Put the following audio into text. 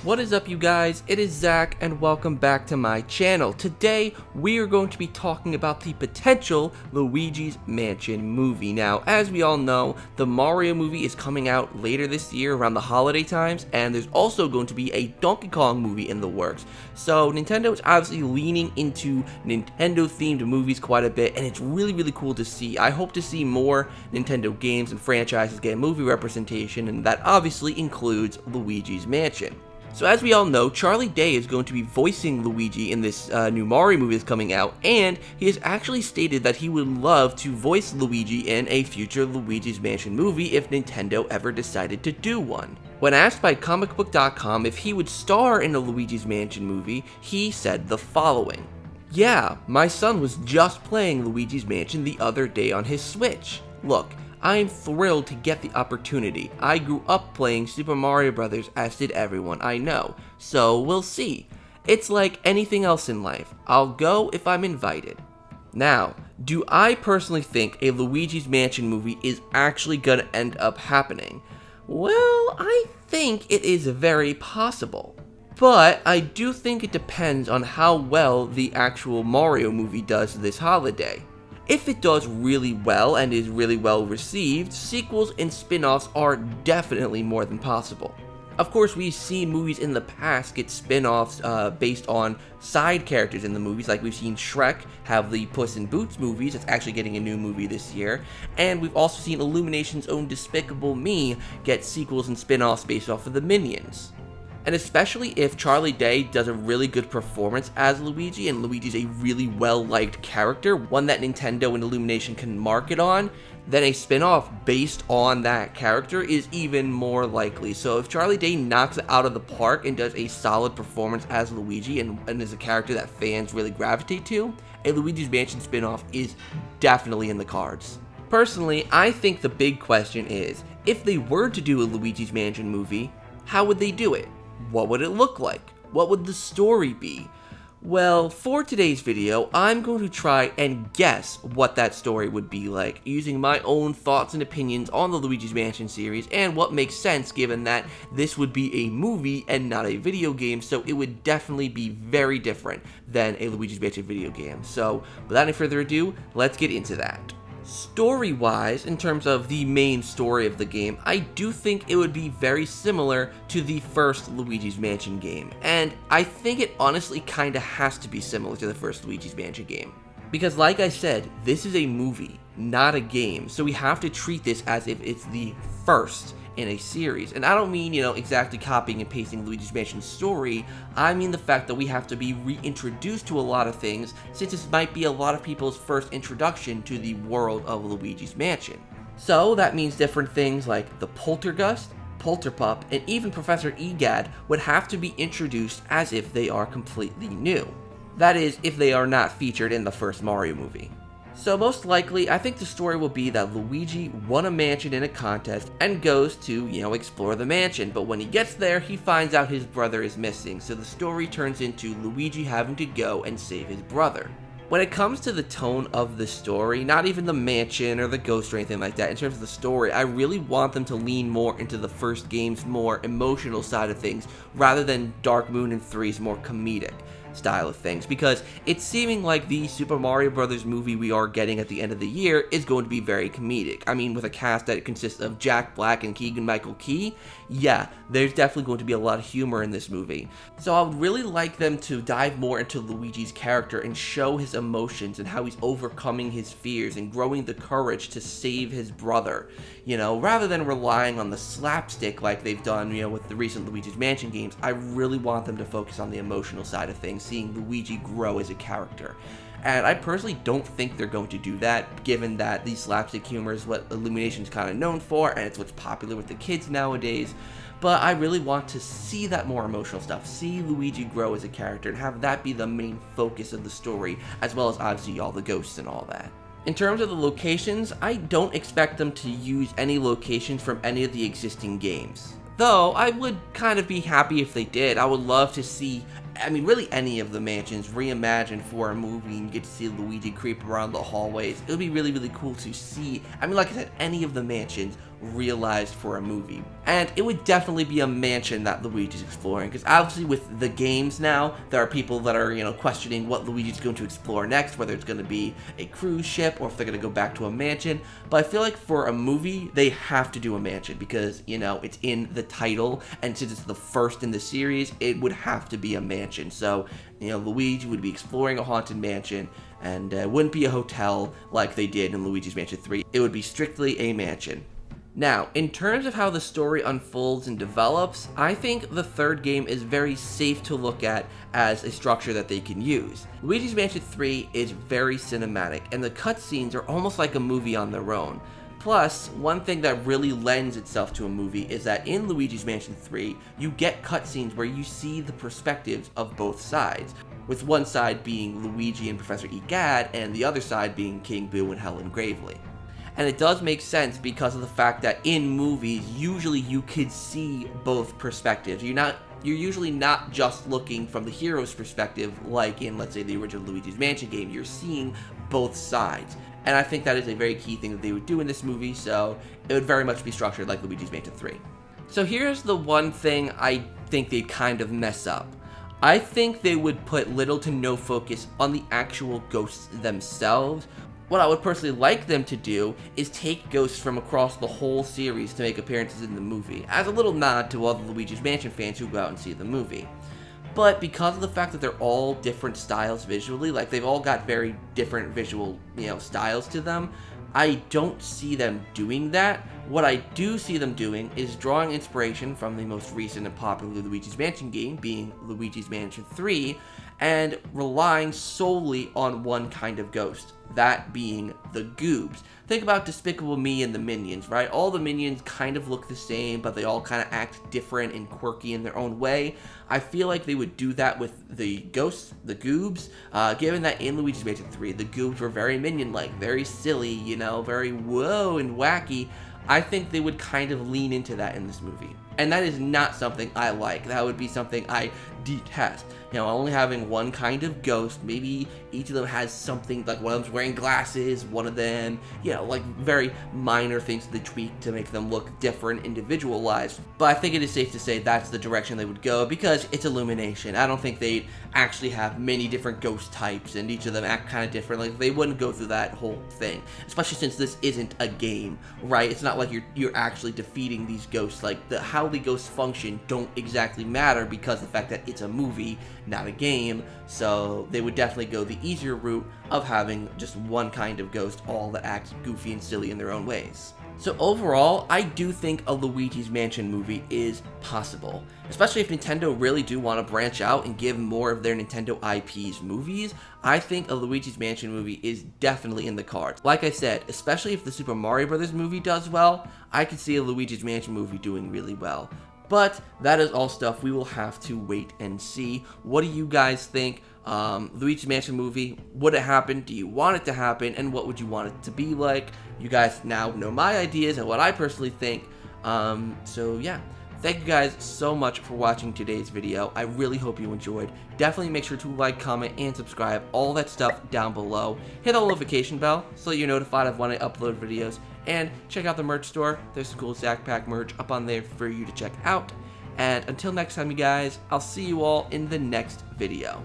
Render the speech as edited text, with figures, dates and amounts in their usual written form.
What is up, you guys? It is Zach and welcome back to my channel. Today we are going to be talking about the potential Luigi's Mansion movie. Now, as we all know, the Mario movie is coming out later this year around the holiday times, and there's also going to be a Donkey Kong movie in the works. So Nintendo is obviously leaning into Nintendo themed movies quite a bit, and it's really cool to see. I hope to see more Nintendo games and franchises get movie representation, and that obviously includes Luigi's Mansion. So as we all know, Charlie Day is going to be voicing Luigi in this new Mario movie that's coming out, and he has actually stated that he would love to voice Luigi in a future Luigi's Mansion movie if Nintendo ever decided to do one. When asked by comicbook.com if he would star in a Luigi's Mansion movie, he said the following: "Yeah, my son was just playing Luigi's Mansion the other day on his Switch. Look, I am thrilled to get the opportunity. I grew up playing Super Mario Bros. As did everyone I know, so we'll see. It's like anything else in life. I'll go if I'm invited." Now, do I personally think a Luigi's Mansion movie is actually gonna end up happening? Well, I think it is very possible. But I do think it depends on how well the actual Mario movie does this holiday. If it does really well and is really well received, sequels and spin-offs are definitely more than possible. Of course, we've seen movies in the past get spin-offs based on side characters in the movies, like we've seen Shrek have the Puss in Boots movies, that's actually getting a new movie this year, and we've also seen Illumination's own Despicable Me get sequels and spin-offs based off of the Minions. And especially if Charlie Day does a really good performance as Luigi, and Luigi's a really well-liked character, one that Nintendo and Illumination can market on, then a spin-off based on that character is even more likely. So if Charlie Day knocks it out of the park and does a solid performance as Luigi and is a character that fans really gravitate to, a Luigi's Mansion spin-off is definitely in the cards. Personally, I think the big question is, if they were to do a Luigi's Mansion movie, how would they do it? What would it look like? What would the story be? Well, for today's video, I'm going to try and guess what that story would be like, using my own thoughts and opinions on the Luigi's Mansion series, and what makes sense given that this would be a movie and not a video game, so it would definitely be very different than a Luigi's Mansion video game. So, without any further ado, let's get into that. Story-wise, in terms of the main story of the game, I do think it would be very similar to the first Luigi's Mansion game, and I think it honestly kinda has to be similar to the first Luigi's Mansion game. Because like I said, this is a movie, not a game, so we have to treat this as if it's the first in a series. And I don't mean, exactly copying and pasting Luigi's Mansion's story, I mean the fact that we have to be reintroduced to a lot of things, since this might be a lot of people's first introduction to the world of Luigi's Mansion. So that means different things like the Poltergust, Polterpup, and even Professor Egad would have to be introduced as if they are completely new. That is, if they are not featured in the first Mario movie. So most likely, I think the story will be that Luigi won a mansion in a contest and goes to, explore the mansion, but when he gets there, he finds out his brother is missing, so the story turns into Luigi having to go and save his brother. When it comes to the tone of the story, not even the mansion or the ghost or anything like that, in terms of the story, I really want them to lean more into the first game's more emotional side of things, rather than Dark Moon and 3's more comedic style of things, because it's seeming like the Super Mario Bros. Movie we are getting at the end of the year is going to be very comedic. I mean, with a cast that consists of Jack Black and Keegan-Michael Key, yeah, there's definitely going to be a lot of humor in this movie. So I would really like them to dive more into Luigi's character and show his emotions and how he's overcoming his fears and growing the courage to save his brother, rather than relying on the slapstick like they've done, with the recent Luigi's Mansion games. I really want them to focus on the emotional side of things, seeing Luigi grow as a character. And I personally don't think they're going to do that, given that the slapstick humor is what Illumination's kind of known for, and it's what's popular with the kids nowadays. But I really want to see that more emotional stuff, see Luigi grow as a character, and have that be the main focus of the story, as well as obviously all the ghosts and all that. In terms of the locations, I don't expect them to use any locations from any of the existing games. Though, I would kind of be happy if they did. I would love to see, really any of the mansions reimagined for a movie and get to see Luigi creep around the hallways. It would be really cool to see, like I said, any of the mansions realized for a movie. And it would definitely be a mansion that Luigi's exploring, because obviously with the games now, there are people that are, questioning what Luigi's going to explore next, whether it's going to be a cruise ship or if they're going to go back to a mansion. But I feel like for a movie, they have to do a mansion because, it's in the title, and since it's the first in the series, it would have to be a mansion. So, Luigi would be exploring a haunted mansion, and it wouldn't be a hotel like they did in Luigi's Mansion 3. It would be strictly a mansion. Now, in terms of how the story unfolds and develops, I think the third game is very safe to look at as a structure that they can use. Luigi's Mansion 3 is very cinematic, and the cutscenes are almost like a movie on their own. Plus, one thing that really lends itself to a movie is that in Luigi's Mansion 3, you get cutscenes where you see the perspectives of both sides, with one side being Luigi and Professor Egad, and the other side being King Boo and Helen Gravely. And it does make sense because of the fact that in movies, usually you could see both perspectives. You're usually not just looking from the hero's perspective, like in, let's say, the original Luigi's Mansion game. You're seeing both sides. And I think that is a very key thing that they would do in this movie, so it would very much be structured like Luigi's Mansion 3. So here's the one thing I think they'd kind of mess up. I think they would put little to no focus on the actual ghosts themselves. What I would personally like them to do is take ghosts from across the whole series to make appearances in the movie, as a little nod to all the Luigi's Mansion fans who go out and see the movie. But because of the fact that they're all different styles visually, like they've all got very different visual, styles to them, I don't see them doing that. What I do see them doing is drawing inspiration from the most recent and popular Luigi's Mansion game, being Luigi's Mansion 3, and relying solely on one kind of ghost, that being the goobs. Think about Despicable Me and the Minions, right? All the Minions kind of look the same, but they all kind of act different and quirky in their own way. I feel like they would do that with the ghosts, the goobs, given that in Luigi's Mansion 3, the goobs were very Minion-like, very silly, very whoa and wacky. I think they would kind of lean into that in this movie. And that is not something I like. That would be something I detest. Only having one kind of ghost, maybe each of them has something, like one of them's wearing glasses, one of them, like very minor things that they tweak to make them look different, individualized. But I think it is safe to say that's the direction they would go because it's Illumination. I don't think they'd actually have many different ghost types and each of them act kind of different. Like, they wouldn't go through that whole thing, especially since this isn't a game, right? It's not like you're actually defeating these ghosts. Like, how the ghosts function don't exactly matter because of the fact that it's a movie, not a game. So they would definitely go the easier route of having just one kind of ghost, all that acts goofy and silly in their own ways. So overall, I do think a Luigi's Mansion movie is possible, especially if Nintendo really do want to branch out and give more of their Nintendo IPs movies. I think a Luigi's Mansion movie is definitely in the cards. Like I said, especially if the Super Mario Bros. Movie does well, I could see a Luigi's Mansion movie doing really well. But that is all stuff we will have to wait and see. What do you guys think? Luigi's Mansion movie, would it happen? Do you want it to happen? And what would you want it to be like? You guys now know my ideas and what I personally think. So yeah, thank you guys so much for watching today's video. I really hope you enjoyed. Definitely make sure to like, comment, and subscribe. All that stuff down below. Hit the notification bell so that you're notified of when I upload videos. And check out the merch store. There's some cool ZakPak merch up on there for you to check out. And until next time, you guys, I'll see you all in the next video.